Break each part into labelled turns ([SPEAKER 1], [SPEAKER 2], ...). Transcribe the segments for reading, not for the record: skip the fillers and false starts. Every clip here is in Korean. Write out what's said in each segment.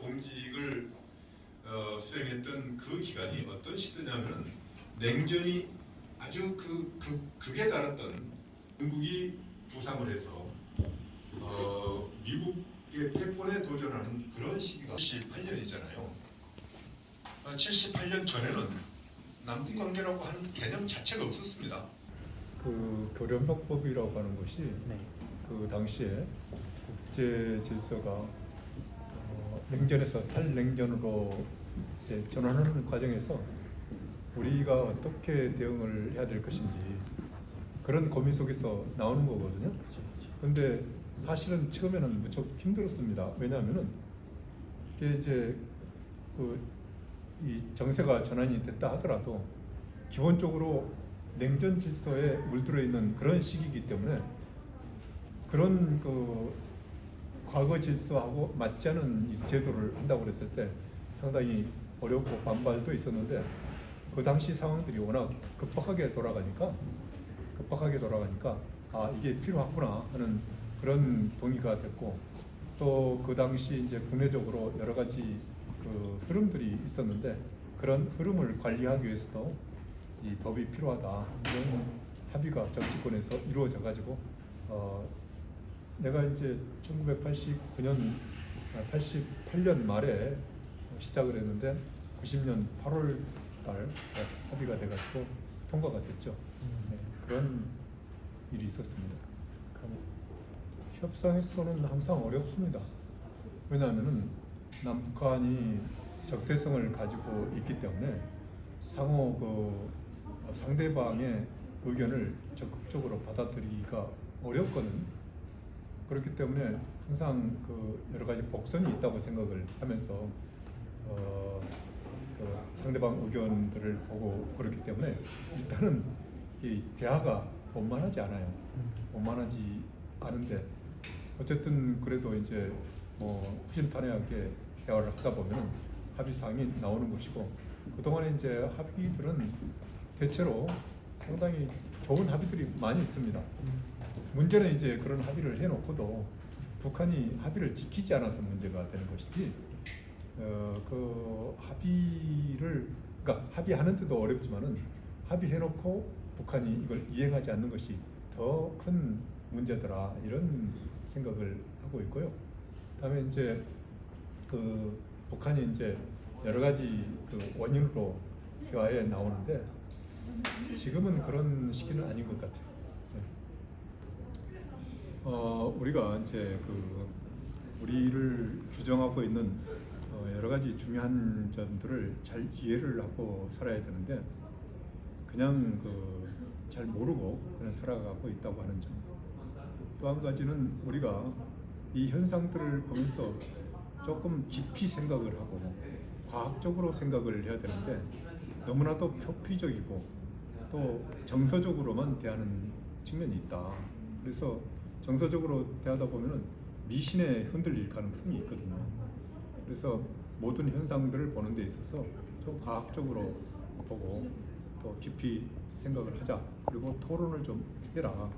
[SPEAKER 1] 공직을 수행했던 그 기간이 어떤 시대냐면은 냉전이 아주 극에 달했던 중국이 부상을 해서 미국의 패권에 도전하는 그런 시기가 78년이잖아요. 78년 전에는 남북 관계라고 하는 개념 자체가 없었습니다.
[SPEAKER 2] 그 교련박법이라고 하는 것이 그 당시에 국제 질서가 냉전에서 탈냉전으로 이제 전환하는 과정에서 우리가 어떻게 대응을 해야 될 것인지 그런 고민 속에서 나오는 거거든요. 근데 사실은 처음에는 무척 힘들었습니다. 왜냐하면은 이게 이제 이 정세가 전환이 됐다 하더라도 기본적으로 냉전 질서에 물들어 있는 그런 시기이기 때문에 그런 과거 질서하고 맞지 않은 이 제도를 한다고 그랬을 때 상당히 어렵고 반발도 있었는데 그 당시 상황들이 워낙 급박하게 돌아가니까 아 이게 필요하구나 하는 그런 동의가 됐고 또 그 당시 이제 국내적으로 여러 가지 그 흐름들이 있었는데 그런 흐름을 관리하기 위해서도 이 법이 필요하다 이런 합의가 정치권에서 이루어져 가지고 내가 이제 1989년 88년 말에 시작을 했는데 90년 8월 달 합의가 돼가지고 통과가 됐죠. 네, 그런 일이 있었습니다. 협상에서는 항상 어렵습니다. 왜냐하면은 남북한이 적대성을 가지고 있기 때문에 상호 상대방의 의견을 적극적으로 받아들이기가 어렵거든. 그렇기 때문에 항상 여러 가지 복선이 있다고 생각을 하면서 상대방 의견들을 보고 그렇기 때문에 일단은 이 대화가 원만하지 않아요. 원만하지 않은데 어쨌든 그래도 이제 후진탄회하게 대화를 하다 보면 합의사항이 나오는 것이고 그동안에 이제 합의들은 대체로 상당히 좋은 합의들이 많이 있습니다. 문제는 이제 그런 합의를 해놓고도 북한이 합의를 지키지 않아서 문제가 되는 것이지 그러니까 합의하는 데도 어렵지만은 합의해놓고 북한이 이걸 이행하지 않는 것이 더 큰 문제더라 이런 생각을 하고 있고요. 그다음에 이제 북한이 이제 여러 가지 원인으로 대화에 나오는데 지금은 그런 시기는 아닌 것 같아요. 네. 우리가 이제 우리를 규정하고 있는 여러 가지 중요한 점들을 잘 이해를 하고 살아야 되는데 그냥 잘 모르고 그냥 살아가고 있다고 하는 점. 또 한 가지는 우리가 이 현상들을 보면서 조금 깊이 생각을 하고 과학적으로 생각을 해야 되는데 너무나도 표피적이고 또 정서적으로만 대하는 측면이 있다. 그래서 정서적으로 대하다 보면은 미신에 흔들릴 가능성이 있거든요. 그래서 모든 현상들을 보는 데 있어서 좀 과학적으로 보고 또 깊이 생각을 하자. 그리고 토론을 좀 해라.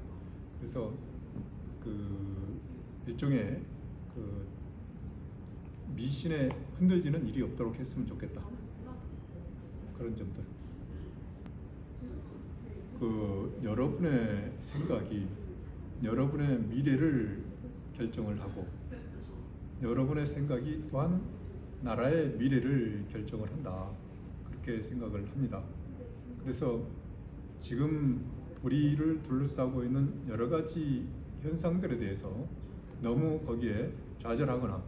[SPEAKER 2] 그래서 일종의 미신에 흔들리는 일이 없도록 했으면 좋겠다. 그런 점들. 여러분의 생각이 여러분의 미래를 결정을 하고 여러분의 생각이 또한 나라의 미래를 결정을 한다. 그렇게 생각을 합니다. 그래서 지금 우리를 둘러싸고 있는 여러 가지 현상들에 대해서 너무 거기에 좌절하거나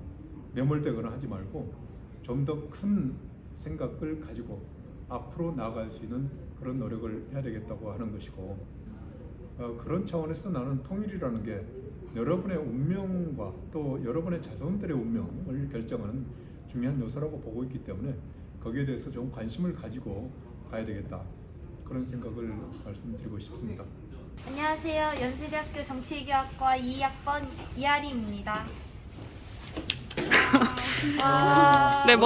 [SPEAKER 2] 매몰되거나 하지 말고 좀 더 큰 생각을 가지고 앞으로 나아갈 수 있는 그런 노력을 해야 되겠다고 하는 것이고 그런 차원에서 나는 통일이라는 게 여러분의 운명과 또 여러분의 자손들의 운명을 결정하는 중요한 요소라고 보고 있기 때문에 거기에 대해서 좀 관심을 가지고 가야 되겠다 그런 생각을 말씀드리고 싶습니다.
[SPEAKER 3] 안녕하세요. 연세대학교 정치외교학과 2학번 이하리입니다.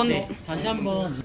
[SPEAKER 3] 네,
[SPEAKER 4] 다시 한번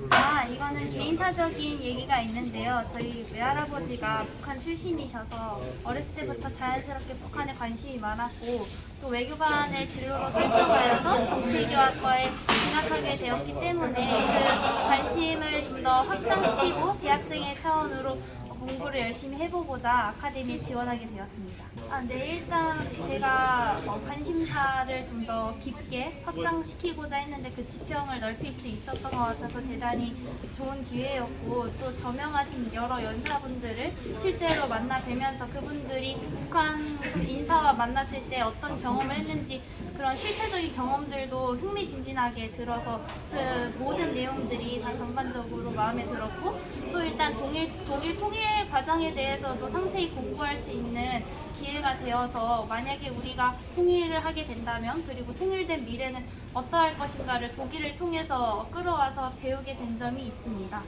[SPEAKER 5] 이거는 개인사적인 얘기가 있는데요. 저희 외할아버지가 북한 출신이셔서 어렸을 때부터 자연스럽게 북한에 관심이 많았고 또 외교관을 진로로 설정하여서 정치외교학과에 진학하게 되었기 때문에 그 관심을 좀 더 확장시키고 대학생의 차원으로 공부를 열심히 해보고자 아카데미에 지원하게 되었습니다. 네, 일단 제가 관심사를 좀 더 깊게 확장시키고자 했는데 그 지평을 넓힐 수 있었던 것 같아서 대단히 좋은 기회였고 또 저명하신 여러 연사분들을 실제로 만나 뵈면서 그분들이 북한 인사와 만났을 때 어떤 경험을 했는지 그런 실체적인 경험들도 흥미진진하게 들어서 그 모든 내용들이 다 전반적으로 마음에 들었고 또 일단 독일 통일 과정에 대해서도 상세히 공부할 수 있는 기회가 되어서 만약에 우리가 통일을 하게 된다면 그리고 통일된 미래는 어떠할 것인가를 독일을 통해서 끌어와서 배우게 된 점이 있습니다.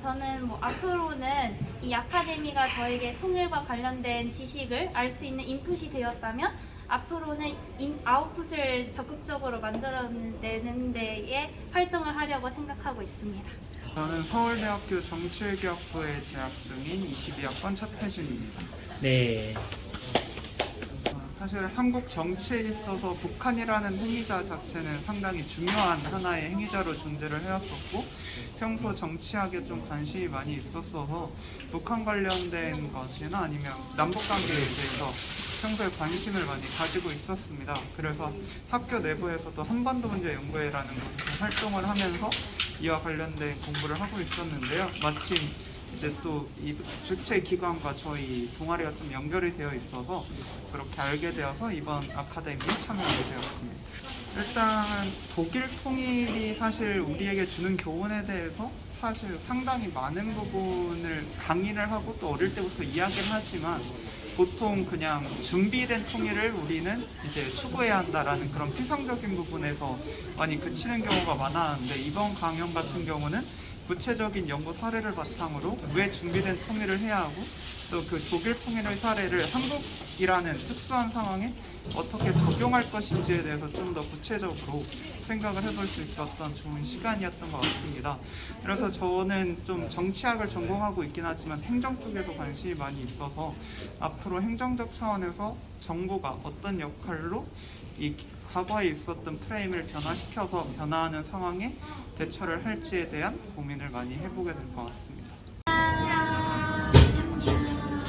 [SPEAKER 5] 저는 앞으로는 이 아카데미가 저에게 통일과 관련된 지식을 알 수 있는 인풋이 되었다면 앞으로는 아웃풋을 적극적으로 만들어내는 데에 활동을 하려고 생각하고 있습니다.
[SPEAKER 6] 저는 서울대학교 정치외교학부에 재학 중인 22학번 차태준입니다.
[SPEAKER 4] 네.
[SPEAKER 6] 사실 한국 정치에 있어서 북한이라는 행위자 자체는 상당히 중요한 하나의 행위자로 존재를 해왔었고 평소 정치학에 좀 관심이 많이 있었어서 북한 관련된 것이나 아니면 남북관계에 대해서 평소에 관심을 많이 가지고 있었습니다. 그래서 학교 내부에서도 한반도 문제 연구회라는 곳에서 활동을 하면서 이와 관련된 공부를 하고 있었는데요. 마침 이제 또 이 주최 기관과 저희 동아리가 좀 연결이 되어 있어서 그렇게 알게 되어서 이번 아카데미에 참여하게 되었습니다. 일단 독일 통일이 사실 우리에게 주는 교훈에 대해서 사실 상당히 많은 부분을 강의를 하고 또 어릴 때부터 이야기를 하지만 보통 그냥 준비된 통일을 우리는 이제 추구해야 한다라는 그런 피상적인 부분에서 많이 그치는 경우가 많았는데 이번 강연 같은 경우는 구체적인 연구 사례를 바탕으로 왜 준비된 통일을 해야 하고 또 그 독일 통일의 사례를 한국이라는 특수한 상황에 어떻게 적용할 것인지에 대해서 좀 더 구체적으로 생각을 해볼 수 있었던 좋은 시간이었던 것 같습니다. 그래서 저는 좀 정치학을 전공하고 있긴 하지만 행정 쪽에도 관심이 많이 있어서 앞으로 행정적 차원에서 정부가 어떤 역할로 이 과거에 있었던 프레임을 변화시켜서 변화하는 상황에 대처를 할지에 대한 고민을 많이 해보게 될 것 같습니다.